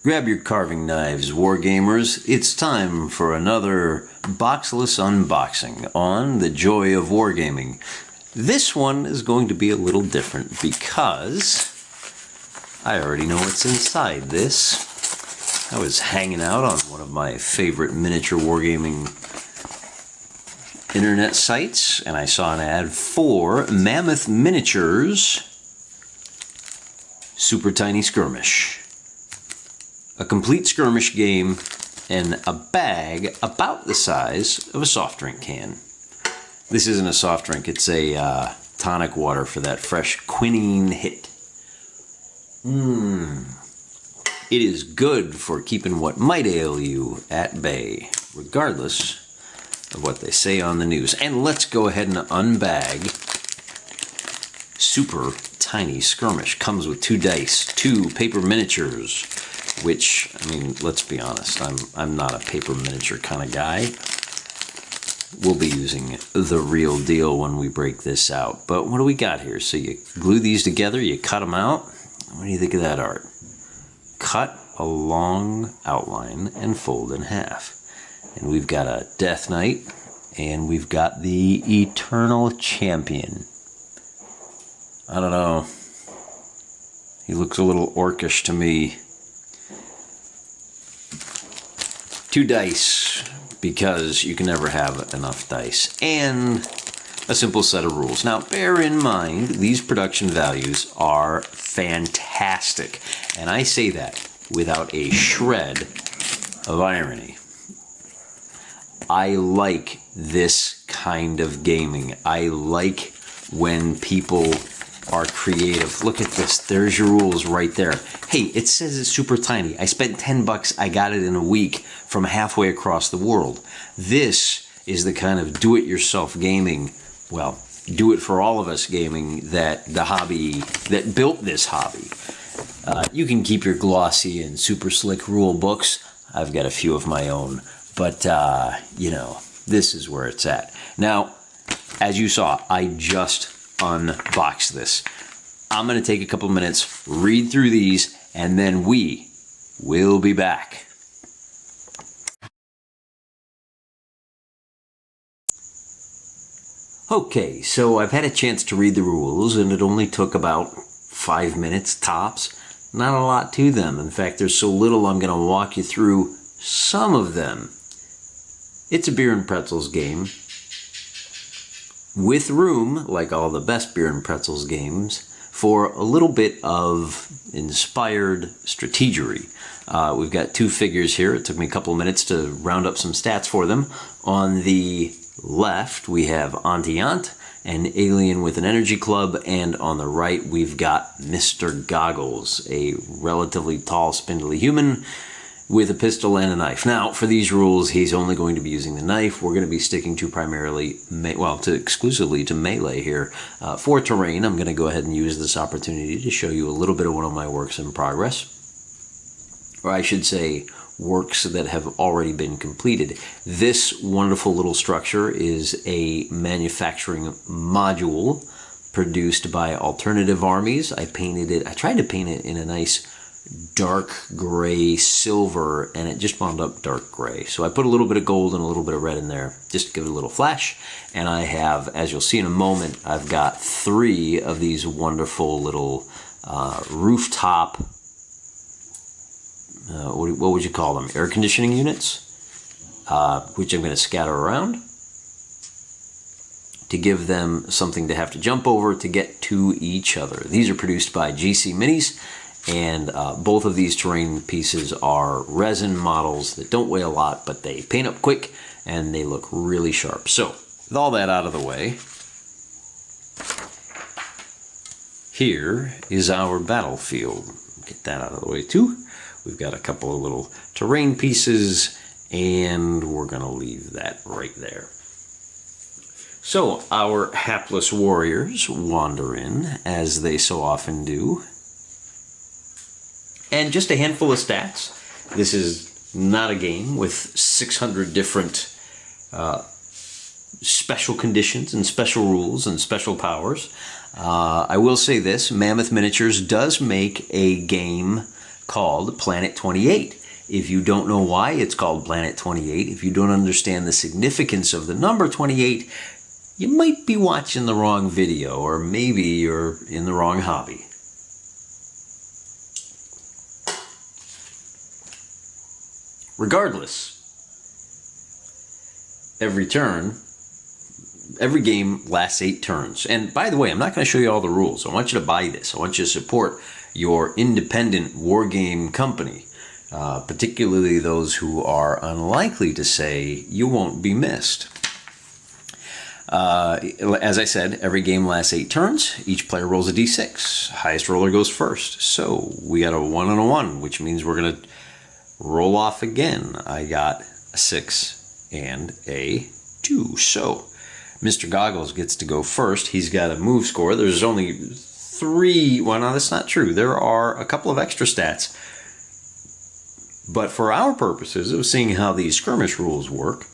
Grab your carving knives, wargamers. It's time for another boxless unboxing on the joy of wargaming. This one is going to be a little different because I already know what's inside this. I was hanging out on one of my favorite miniature wargaming internet sites and I saw an ad for Mammoth Miniatures Super Tiny Skirmish. A complete skirmish game and a bag about the size of a soft drink can. This isn't a soft drink, it's a tonic water for that fresh quinine hit. It is good for keeping what might ail you at bay, regardless of what they say on the news. And let's go ahead and unbag Super Tiny Skirmish. Comes with 2 dice, 2 paper miniatures, which, I mean, let's be honest, I'm not a paper miniature kind of guy. We'll be using the real deal when we break this out. But what do we got here? So you glue these together, you cut them out. What do you think of that art? Cut a long outline and fold in half. And we've got a Death Knight, and we've got the Eternal Champion. I don't know. He looks a little orcish to me. 2 dice, because you can never have enough dice, and a simple set of rules. Now, bear in mind, these production values are fantastic, and I say that without a shred of irony. I like this kind of gaming. I like when people are creative. Look at this. There's your rules right there. Hey, it says it's super tiny. I spent 10 bucks. I got it in a week from halfway across the world. This is the kind of do-it-yourself gaming, well, do it for all of us gaming that that built this hobby. You can keep your glossy and super slick rule books. I've got a few of my own, but you know, this is where it's at. Now, as you saw, I just unbox this. I'm going to take a couple minutes, read through these, and then we will be back. Okay, so I've had a chance to read the rules, and it only took about 5 minutes tops. Not a lot to them. In fact, there's so little I'm going to walk you through some of them. It's a beer and pretzels game, with room, like all the best beer and pretzels games, for a little bit of inspired strategery. We've got 2 figures here. It took me a couple of minutes to round up some stats for them. On the left, we have Antiant, an alien with an energy club, and on the right, we've got Mr. Goggles, a relatively tall, spindly human with a pistol and a knife. Now, for these rules, he's only going to be using the knife. We're going to be sticking to primarily, exclusively to melee here. For terrain, I'm going to go ahead and use this opportunity to show you a little bit of one of my works in progress. Or I should say, works that have already been completed. This wonderful little structure is a manufacturing module produced by Alternative Armies. I tried to paint it in a nice dark gray silver, and it just wound up dark gray. So I put a little bit of gold and a little bit of red in there just to give it a little flash. And I have, as you'll see in a moment, I've got 3 of these wonderful little rooftop, what would you call them? Air conditioning units, which I'm going to scatter around to give them something to have to jump over to get to each other. These are produced by GC Minis. And both of these terrain pieces are resin models that don't weigh a lot, but they paint up quick and they look really sharp. So, with all that out of the way, here is our battlefield. Get that out of the way too. We've got a couple of little terrain pieces, and we're going to leave that right there. So, our hapless warriors wander in, as they so often do. And just a handful of stats. This is not a game with 600 different special conditions and special rules and special powers. I will say this, Mammoth Miniatures does make a game called Planet 28. If you don't know why it's called Planet 28, if you don't understand the significance of the number 28, you might be watching the wrong video, or maybe you're in the wrong hobby. Regardless, every game lasts 8 turns. And by the way, I'm not going to show you all the rules. I want you to buy this. I want you to support your independent wargame company, particularly those who are unlikely to say you won't be missed. As I said, every game lasts 8 turns. Each player rolls a d6. Highest roller goes first. So we got a 1 and a 1, which means we're going to roll off again. I got a 6 and a 2. So Mr. Goggles gets to go first. He's got a move score. There's only 3. Well, no, that's not true. There are a couple of extra stats. But for our purposes of seeing how these skirmish rules work,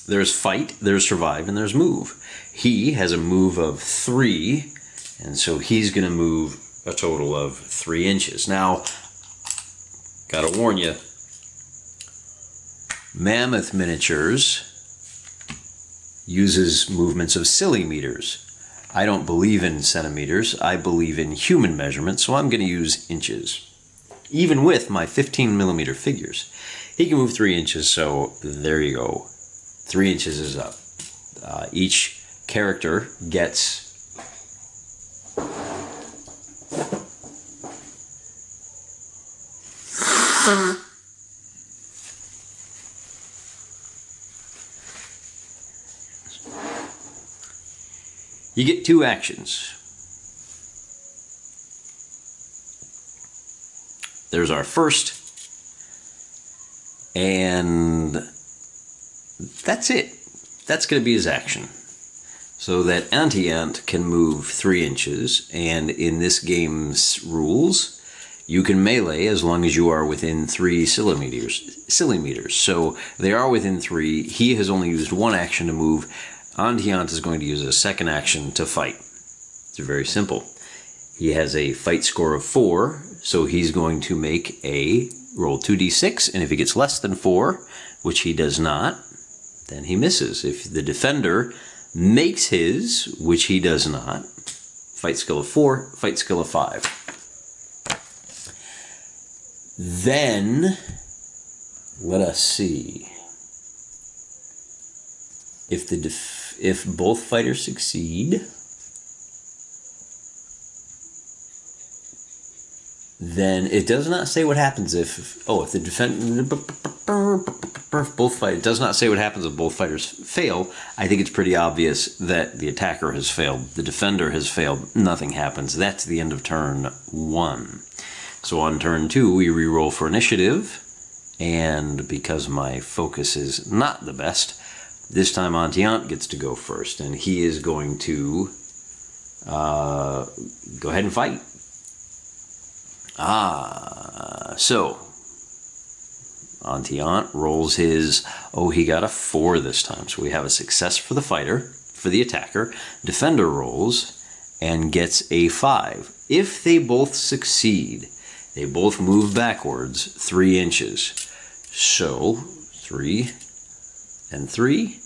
there's fight, there's survive, and there's move. He has a move of 3, and so he's going to move a total of 3 inches. Now, gotta warn you, Mammoth Miniatures uses movements of millimeters. I don't believe in centimeters. I believe in human measurements, so I'm going to use inches. Even with my 15mm figures, he can move 3 inches, so there you go. 3 inches is up. Each character gets you get 2 actions. There's our first, and that's it. That's going to be his action. So that Anti-Ant can move 3 inches, and in this game's rules, you can melee as long as you are within 3 millimeters. So they are within 3. He has only used 1 action to move. Anti-Ant is going to use a 2nd action to fight. It's very simple. He has a fight score of 4, so he's going to make a roll 2d6, and if he gets less than 4, which he does not, then he misses. If the defender makes his, which he does not, fight skill of 4, fight skill of 5. Then, let us see. If both fighters succeed, then it does not say what happens if the defender it does not say what happens if both fighters fail. I think it's pretty obvious that the attacker has failed, the defender has failed, nothing happens. That's the end of turn 1. So on turn 2 we re-roll for initiative, and because my focus is not the best, this time Anti-Ant gets to go first, and he is going to go ahead and fight. So Anti-Ant rolls his, he got a 4 this time, so we have a success for the fighter, for the attacker. Defender rolls and gets a 5. If they both succeed, they both move backwards 3 inches. So 3 and 3,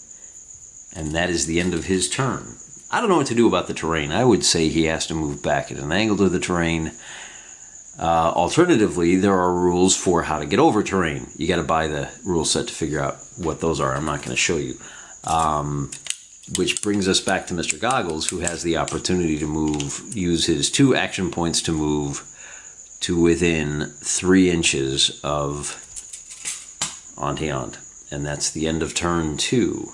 and that is the end of his turn. I don't know what to do about the terrain. I would say he has to move back at an angle to the terrain. Alternatively, there are rules for how to get over terrain. You got to buy the rule set to figure out what those are. I'm not going to show you. Which brings us back to Mr. Goggles, who has the opportunity to use his 2 action points to move to within 3 inches of Anti-Ant. And that's the end of turn 2.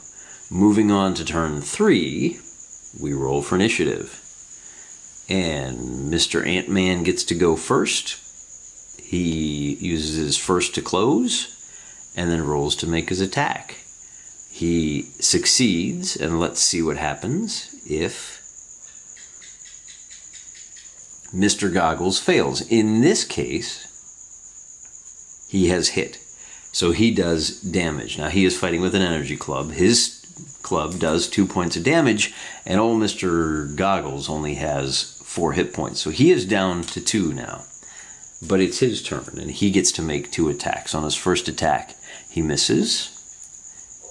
Moving on to turn 3, we roll for initiative. And Mr. Ant-Man gets to go first. He uses his first to close, and then rolls to make his attack. He succeeds, and let's see what happens if Mr. Goggles fails. In this case, he has hit. So he does damage. Now he is fighting with an energy club. His club does 2 points of damage, and old Mr. Goggles only has 4 hit points. So he is down to 2 now. but it's his turn, and he gets to make 2 attacks. On his first attack, he misses,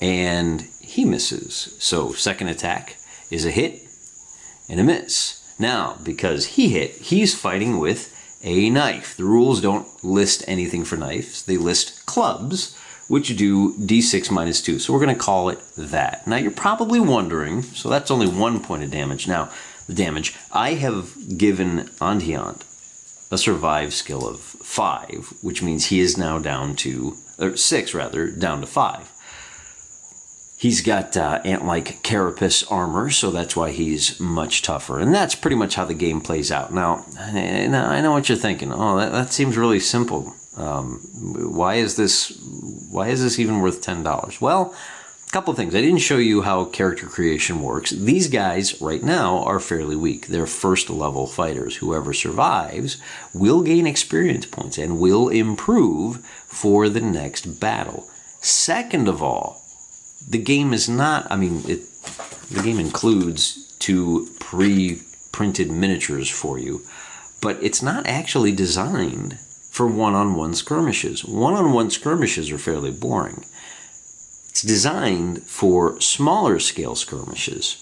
and he misses. So second attack is a hit and a miss. Now, because he hit, he's fighting with a knife. The rules don't list anything for knives. They list clubs, which do d6 minus 2. So we're going to call it that. Now, you're probably wondering, so that's only 1 point of damage. Now, the damage, I have given Antiant a survive skill of 5, which means he is now down to, or 6 rather, down to 5. He's got ant-like carapace armor, so that's why he's much tougher. And that's pretty much how the game plays out. Now, I know what you're thinking. Oh, that seems really simple. Why is this even worth $10? Well, a couple things. I didn't show you how character creation works. These guys right now are fairly weak. They're first level fighters. Whoever survives will gain experience points and will improve for the next battle. Second of all, the game is not, the game includes 2 pre-printed miniatures for you, but it's not actually designed for one-on-one skirmishes. One-on-one skirmishes are fairly boring. It's designed for smaller scale skirmishes.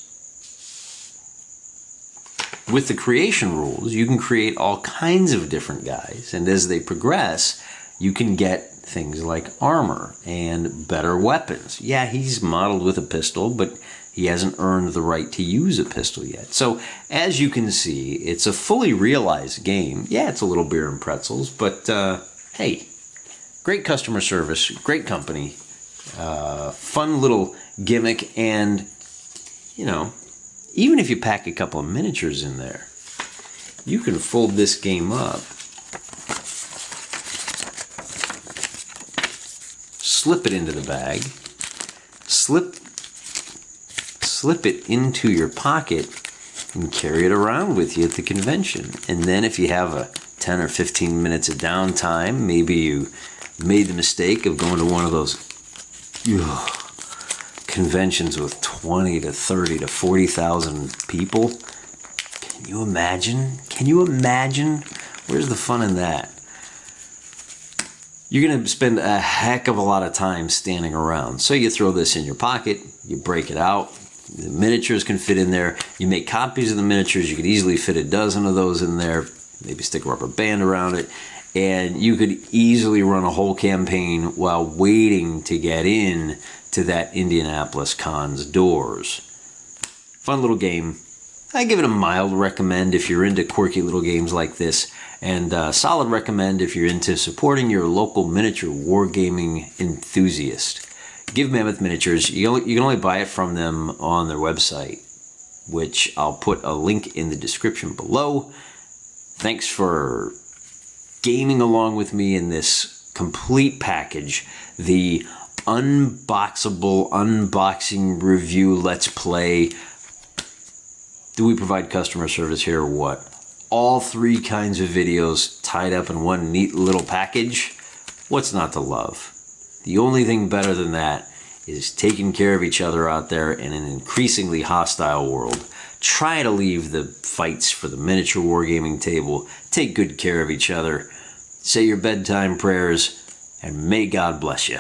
With the creation rules, you can create all kinds of different guys, and as they progress, you can get things like armor and better weapons. Yeah, he's modeled with a pistol, but he hasn't earned the right to use a pistol yet. So, as you can see, it's a fully realized game. Yeah, it's a little beer and pretzels, but hey, great customer service, great company, fun little gimmick, and, you know, even if you pack a couple of miniatures in there, you can fold this game up, slip it into the bag, slip it into your pocket, and carry it around with you at the convention. And then if you have a 10 or 15 minutes of downtime, maybe you made the mistake of going to one of those conventions with 20 to 30 to 40,000 people. Can you imagine? Can you imagine? Where's the fun in that? You're going to spend a heck of a lot of time standing around. So you throw this in your pocket, you break it out, the miniatures can fit in there. You make copies of the miniatures, you could easily fit a dozen of those in there, maybe stick a rubber band around it, and you could easily run a whole campaign while waiting to get in to that Indianapolis Con's doors. Fun little game. I give it a mild recommend if you're into quirky little games like this, and solid recommend if you're into supporting your local miniature wargaming enthusiast. Give Mammoth Miniatures. You can only buy it from them on their website, which I'll put a link in the description below. Thanks for gaming along with me in this complete package, the unboxable unboxing review let's play. Do we provide customer service here or what? All 3 kinds of videos tied up in one neat little package. What's not to love? The only thing better than that is taking care of each other out there in an increasingly hostile world. Try to leave the fights for the miniature wargaming table. Take good care of each other. Say your bedtime prayers, and may God bless you.